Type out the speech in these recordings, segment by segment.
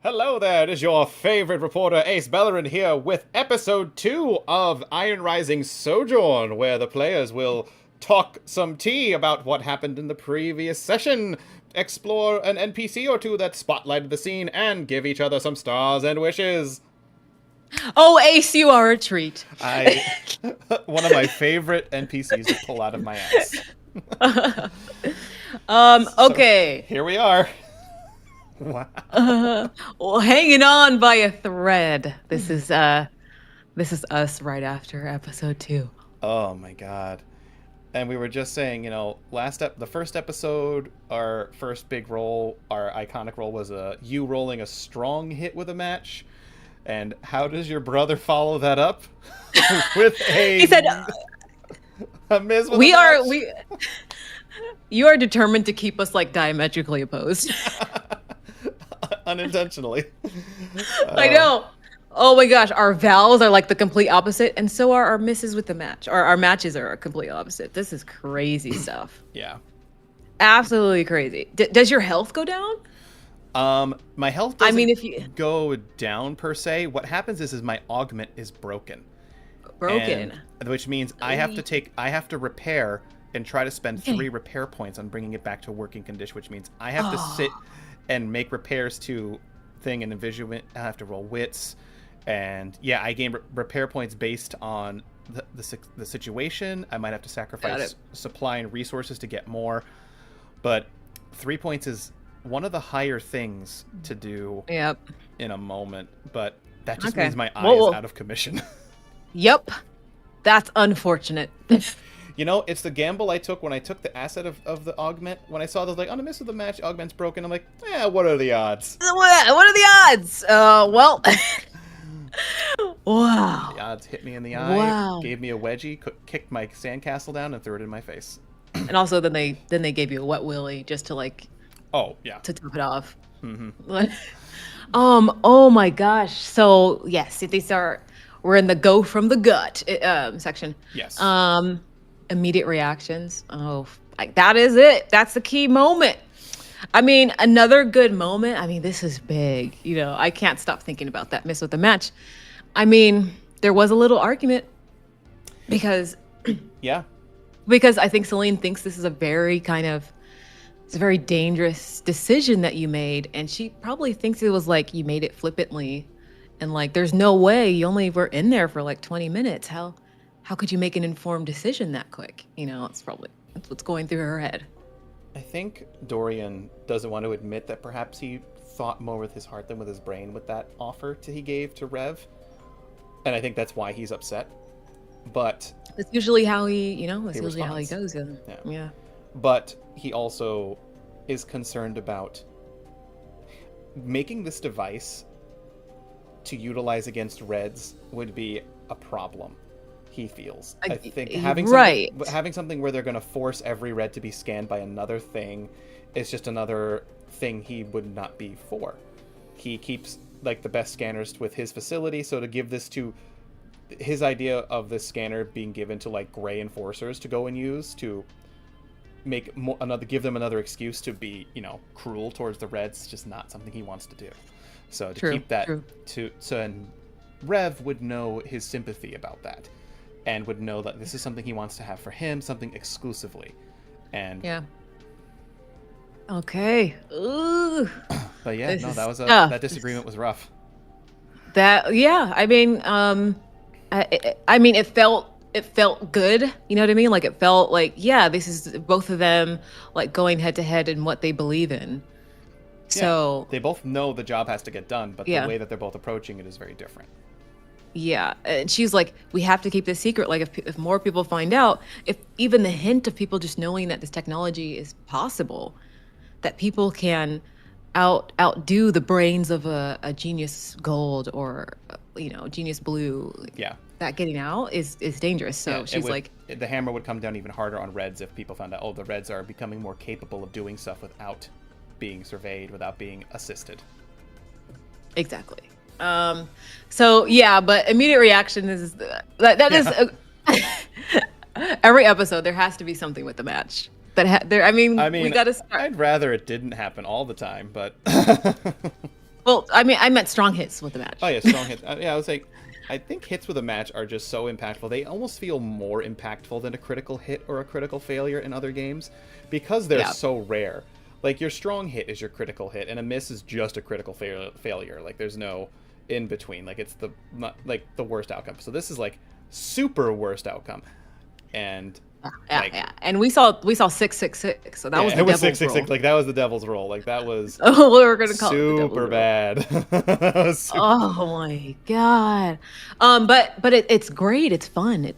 Hello there, it is your favorite reporter Ace Bellerin here with episode 2 of Iron Rising Sojourn, where the players will talk some tea about what happened in the previous session, explore an NPC or two that spotlighted the scene, and give each other some stars and wishes. Oh, Ace, you are a treat. One of my favorite NPCs to pull out of my ass. Okay. So, here we are. Wow. Well, hanging on by a thread. This is us right after episode 2. Oh my god. And we were just saying, the first episode, our first big roll, our iconic roll was you rolling a strong hit with a match. And how does your brother follow that up? With a He said a miss with a match? You are determined to keep us like diametrically opposed. Unintentionally. I know. Oh my gosh, our vowels are like the complete opposite, and so are our misses with the match. Our matches are a complete opposite. This is crazy stuff. Yeah. Absolutely crazy. Does your health go down? My health doesn't go down per se. What happens is my augment is broken. Which means I have to repair and try to spend 3 repair points on bringing it back to a working condition, which means I have to sit and make repairs to thing and envision. I have to roll wits, and I gain repair points based on the situation. I might have to sacrifice supply and resources to get more, but 3 points is one of the higher things to do in a moment, but that just means my eye is out of commission. Yep. That's unfortunate. It's the gamble I took when I took the asset of the augment. When I saw those, on the miss of the match, augment's broken, I'm like, what are the odds? What are the odds? Well... Wow. The odds hit me in the eye, gave me a wedgie, kicked my sandcastle down, and threw it in my face. And also then they gave you a wet willy just to to top it off. Mm-hmm. Oh my gosh. So yes, we're in the go from the gut section. Yes. Immediate reactions. Oh, that is it. That's the key moment. I mean, another good moment. I mean, this is big. I can't stop thinking about that miss with the match. I mean, there was a little argument because I think Celine thinks this is a very dangerous decision that you made, and she probably thinks it was like you made it flippantly, and there's no way, you only were in there for 20 minutes. How could you make an informed decision that quick? That's what's going through her head. I think Dorian doesn't want to admit that perhaps he thought more with his heart than with his brain with that offer he gave to Rev. And I think that's why he's upset. But that's usually how he goes. Yeah. But he also is concerned about making this device to utilize against Reds would be a problem. He feels. I think having something where they're going to force every red to be scanned by another thing is just another thing he would not be for. He keeps the best scanners with his facility, so to give this to his idea of this scanner being given to gray enforcers to go and use to give them another excuse to be cruel towards the reds, just not something he wants to do. So to keep that and Rev would know his sympathy about that. And would know that this is something he wants to have for him, something exclusively. And okay. Ooh. But that disagreement was rough. I mean, it felt good. You know what I mean? It felt this is both of them going head to head in what they believe in. So they both know the job has to get done, but the way that they're both approaching it is very different. Yeah, and she's like, we have to keep this secret. If more people find out, if even the hint of people just knowing that this technology is possible, that people can outdo the brains of a genius gold or genius blue. That getting out is dangerous. So she's the hammer would come down even harder on Reds if people found out, the Reds are becoming more capable of doing stuff without being surveyed, without being assisted. Exactly. But immediate reaction is is every episode there has to be something with the match. We gotta start. I'd rather it didn't happen all the time, but Well, I mean, I meant strong hits with the match. Oh yeah, strong hits. Yeah, I was like, I think hits with a match are just so impactful. They almost feel more impactful than a critical hit or a critical failure in other games because they're Yeah. so rare. Like your strong hit is your critical hit, and a miss is just a critical failure. Like there's no in between. Like it's the worst outcome. So this is like super worst outcome, and Yeah, like yeah. And we saw 666, so that was the it was devil's 666. roll. Like that was the devil's roll. Like that was Oh, we were gonna call it the devil's super roll. bad. That was super Oh my god. But it's great. It's fun.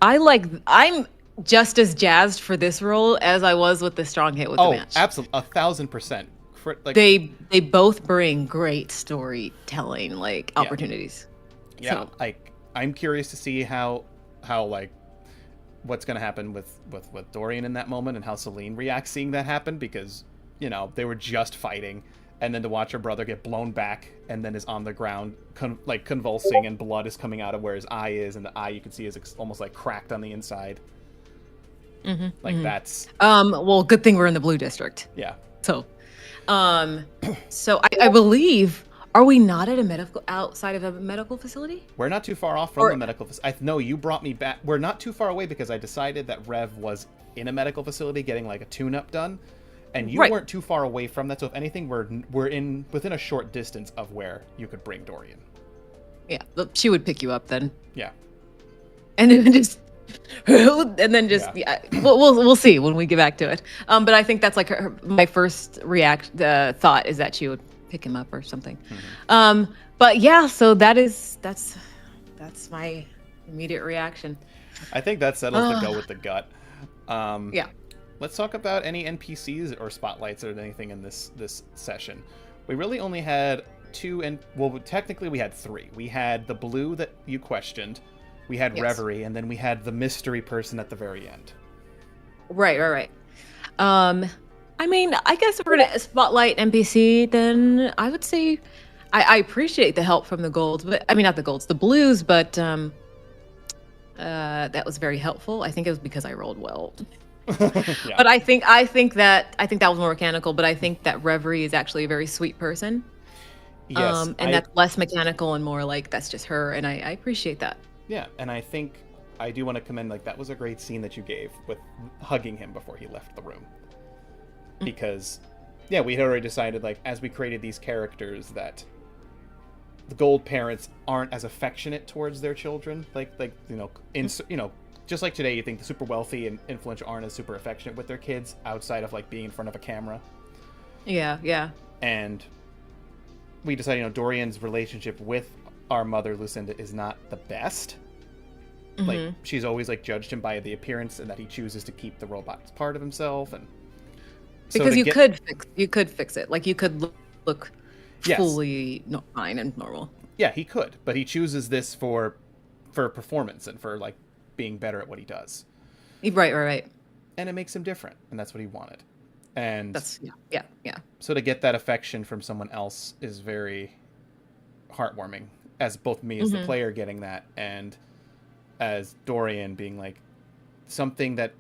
I'm just as jazzed for this role as I was with the strong hit with the match. Absolutely, 1,000%. Like They both bring great storytelling like Yeah. opportunities. yeah, So, like I'm curious to see how like what's gonna happen with Dorian in that moment and how Celine reacts seeing that happen, because you know they were just fighting, and then to watch her brother get blown back and then is on the ground convulsing, and blood is coming out of where his eye is, and the eye you can see is almost like cracked on the inside. That's well, good thing we're in the blue district. yeah. So, so I believe, are we not at a medical outside of a medical facility? We're not too far off from the medical facility. No, you brought me back. We're not too far away because I decided that Rev was in a medical facility getting like a tune-up done, and you weren't too far away from that. So if anything, we're within a short distance of where you could bring Dorian. Yeah, she would pick you up then, Yeah. and then just we'll see when we get back to it. But I think that's like my first thought is that she would pick him up or something. But yeah, so that's my immediate reaction. I think that settles the go with the gut. Yeah. Let's talk about any NPCs or spotlights or anything in this session. We really only had two, and well, technically we had three. We had the blue that you questioned, we had Reverie, and then we had the mystery person at the very end. Right. I mean, I guess if we're gonna spotlight NPC, then I would say I appreciate the help from the golds, but I mean not the golds, the blues, but that was very helpful. I think it was because I rolled well. Yeah. But I think that was more mechanical, but I think that Reverie is actually a very sweet person. Yes, and that's less mechanical and more like that's just her, and I appreciate that. Yeah, and I think I do want to commend, like, that was a great scene that you gave with hugging him before he left the room. Because, yeah, we had already decided, like, as we created these characters, that the gold parents aren't as affectionate towards their children. Like you know, just like today, you think the super wealthy and influential aren't as super affectionate with their kids outside of, like, being in front of a camera. Yeah. And we decided, you know, Dorian's relationship with our mother Lucinda is not the best. Like she's always like judged him by the appearance, and that he chooses to keep the robot as part of himself, and so because you could fix it, like you could look fully fine and normal. Yeah, he could, but he chooses this for performance and for like being better at what he does. Right. And it makes him different, and that's what he wanted. And that's yeah. So to get that affection from someone else is very heartwarming, as both me as the player getting that, and as Dorian being like something that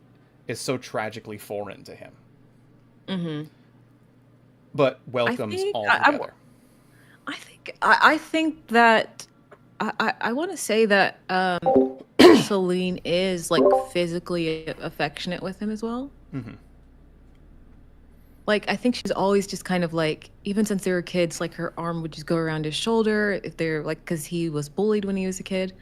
is so tragically foreign to him, but welcomes all together. I think that I want to say that Celine is like physically affectionate with him as well. Like, I think she's always just kind of like, even since they were kids, like her arm would just go around his shoulder if they're like, because he was bullied when he was a kid.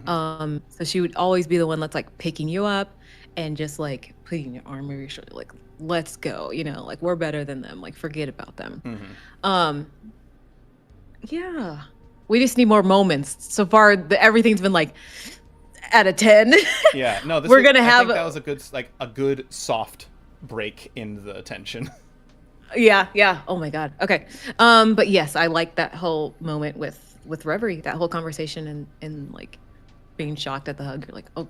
So she would always be the one that's like picking you up and just like putting your arm over your shoulder, like, let's go, you know, like we're better than them, like forget about them. Yeah, we just need more moments. So far, everything's been like out of 10. Yeah, no, we're gonna have. I think that was a good soft break in the tension. Yeah. Oh my god. Okay. But yes, I like that whole moment with Reverie, that whole conversation and like being shocked at the hug. You're like, oh,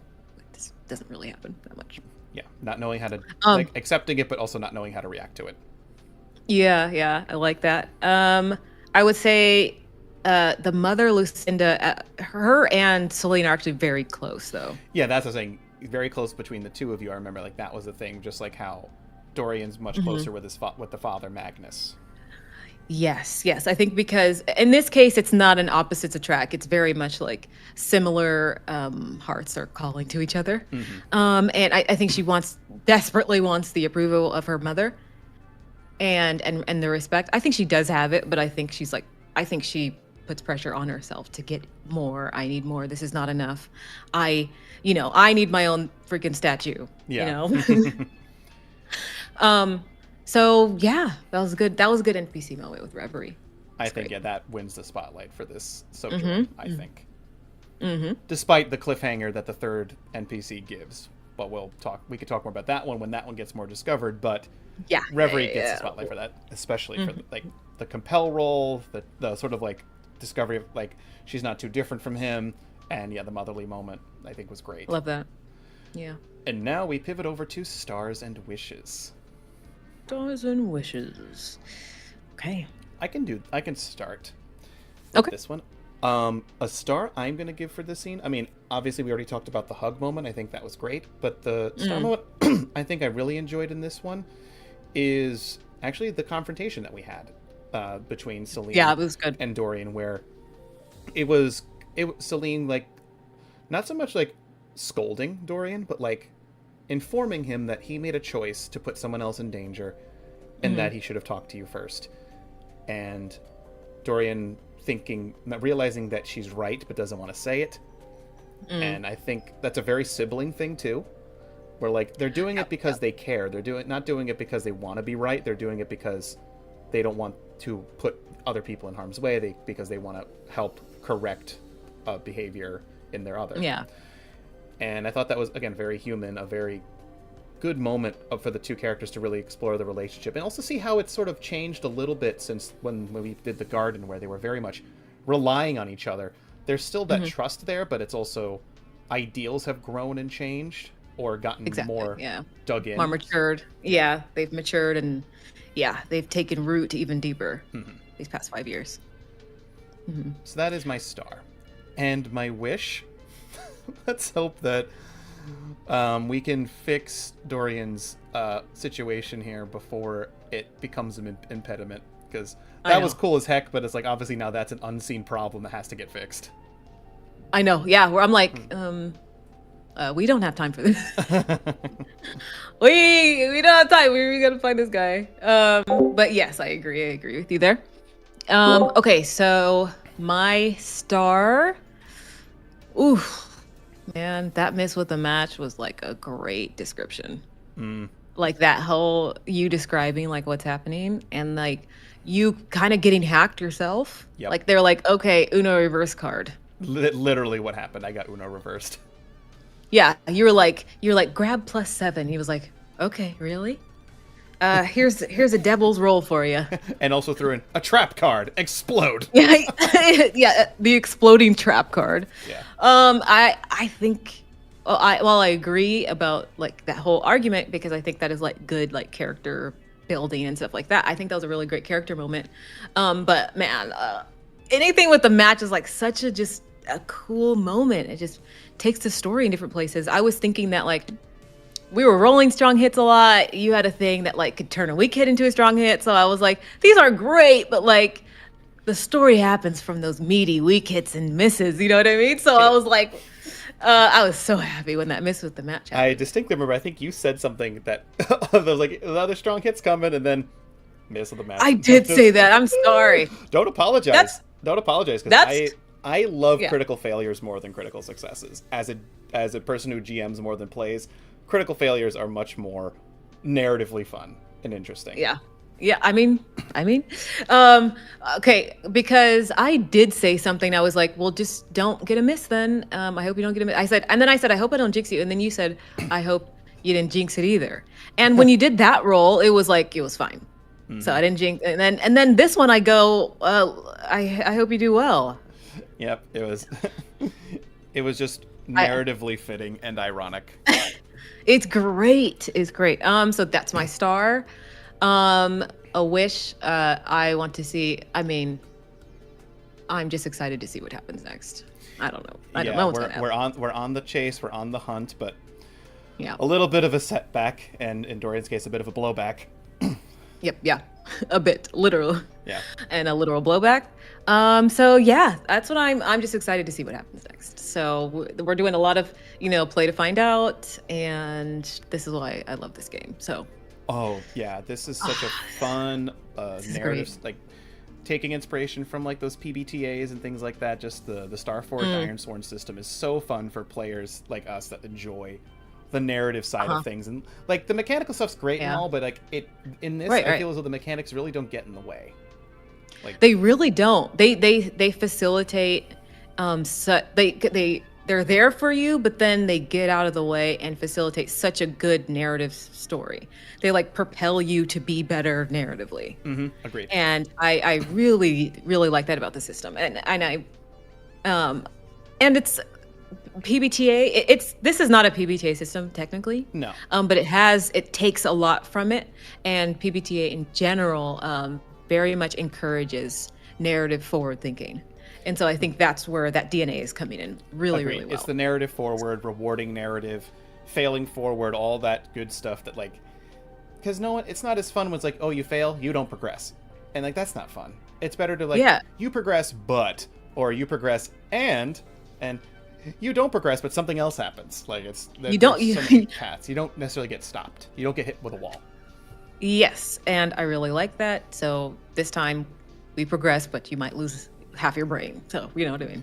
this doesn't really happen that much. Yeah, not knowing how to like accepting it, but also not knowing how to react to it. Yeah, I like that. I would say the mother Lucinda, her and Celine are actually very close though. Yeah, that's what I'm saying. Very close between the two of you. I remember like that was the thing, just like how Dorian's much closer with the father Magnus. Yes, yes. I think because in this case, it's not an opposites attract. It's very much like similar hearts are calling to each other. Hmm. And I think she desperately wants the approval of her mother and the respect. I think she does have it, but I think she puts pressure on herself to get more. I need more. This is not enough. I need my own freaking statue. Yeah. Um, so yeah, that was good. That was a good NPC moment with Reverie. I It's think, great. yeah, that wins the spotlight for this Mm-hmm. Sojourn, I think. Mm-hmm. Despite the cliffhanger that the third NPC gives. But we could talk more about that one when that one gets more discovered, but Yeah. Reverie Yeah. gets the Yeah. spotlight for that, especially for Mhm. like the compel role, the sort of like discovery of like she's not too different from him, and yeah, the motherly moment I think was great. Love that. Yeah. And now we pivot over to Stars and Wishes. Stars and wishes. Okay. I can start with Okay. this one. A star I'm gonna give for this scene. I mean, obviously we already talked about the hug moment. I think that was great, but the star moment I think I really enjoyed in this one is actually the confrontation that we had between Celine Yeah, it was good. and Dorian, where it was Celine like not so much like scolding Dorian, but like informing him that he made a choice to put someone else in danger and that he should have talked to you first. And Dorian realizing that she's right but doesn't want to say it. And I think that's a very sibling thing too, where like they're doing it because they care. They're not doing it because they want to be right. They're doing it because they don't want to put other people in harm's way. Because they want to help correct behavior in their other. Yeah. And I thought that was, again, very human, a very good moment for the two characters to really explore the relationship and also see how it's sort of changed a little bit since when we did the garden, where they were very much relying on each other. There's still that trust there, but it's also ideals have grown and changed or gotten Exactly. more Yeah. dug in. More matured. Yeah. They've matured and yeah, they've taken root even deeper these past 5 years. So that is my star. And my wish, let's hope that we can fix Dorian's situation here before it becomes an impediment. Because that was cool as heck, but it's like, obviously now that's an unseen problem that has to get fixed. I know. Yeah. Where I'm like, we don't have time for this. we don't have time. We gotta find this guy. But yes, I agree. I agree with you there. Okay, so my star. Ooh, man, that miss with the match was like a great description. Like that whole you describing like what's happening and like you kind of getting hacked yourself. Yep. Like they're like, okay, Uno reverse card. Literally what happened. I got Uno reversed. Yeah, you're like grab +7. He was like, okay, really? Here's a devil's roll for you. And also threw in a trap card. Explode. Yeah, yeah, the exploding trap card. Yeah. I think, while I agree about like that whole argument because I think that is like good like character building and stuff like that. I think that was a really great character moment. But man, anything with the match is like such a just a cool moment. It just takes the story in different places. I was thinking that like we were rolling strong hits a lot. You had a thing that like could turn a weak hit into a strong hit. So I was like, these are great, but like the story happens from those meaty weak hits and misses. You know what I mean? So I was like, I was so happy when that miss with the match happened. I distinctly remember, I think you said something that there was like other strong hits coming and then miss with the match. I did say that. I'm sorry. Don't apologize. Don't apologize because I love Yeah. critical failures more than critical successes. As a person who GMs more than plays, critical failures are much more narratively fun and interesting. Yeah. Yeah, I mean, okay, because I did say something. I was like, well, just don't get a miss then. I hope you don't get a miss. I said, I hope I don't jinx you. And then you said, I hope you didn't jinx it either. And when you did that roll, it was like, it was fine. So I didn't jinx. And then this one I go, I hope you do well. Yep, it was just narratively fitting and ironic. It's great. It's great. So that's my star. A wish, I want to see. I mean, I'm just excited to see what happens next. I don't know. I don't know what's gonna happen. We're on the chase, we're on the hunt, but Yeah. a little bit of a setback, and in Dorian's case, a bit of a blowback. Yep, yeah. A bit, literal. Yeah. And a literal blowback. So yeah, that's what I'm just excited to see what happens next. So we're doing a lot of, play to find out, and this is why I love this game. So Oh yeah, this is such a fun this is narrative, great. like taking inspiration from like those PBTAs and things like that. Just the Starforged Ironsworn system is so fun for players like us that enjoy the narrative side of things. And like the mechanical stuff's great and Yeah. all, but like in this, Right, I right. feel as though the mechanics really don't get in the way. Like They really don't. They facilitate. They're there for you, but then they get out of the way and facilitate such a good narrative story. They like propel you to be better narratively. agreed. And I really really like that about the system. And it's PBTA. This is not a PBTA system technically. No. But it takes a lot from it, and PBTA in general very much encourages narrative forward thinking. And so I think that's where that DNA is coming in really, Agreed. really well. It's the narrative forward, rewarding narrative, failing forward, all that good stuff that like, because it's not as fun when it's like, oh, you fail, you don't progress, and like that's not fun. It's better to like, Yeah. you progress, or you progress and you don't progress, but something else happens. Like You don't- there's so many paths. You don't necessarily get stopped. You don't get hit with a wall. Yes, and I really like that. So this time we progress, but you might lose half your brain. So you know what I mean.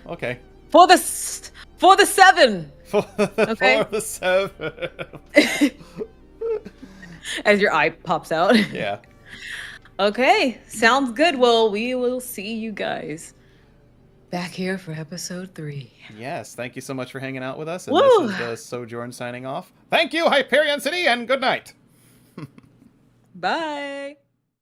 Okay. For the 7. Okay. For the 7. As your eye pops out. Yeah. Okay, sounds good. Well, we will see you guys back here for episode 3. Yes. Thank you so much for hanging out with us. And Woo! this is the Sojourn signing off. Thank you, Hyperion City, and good night. Bye.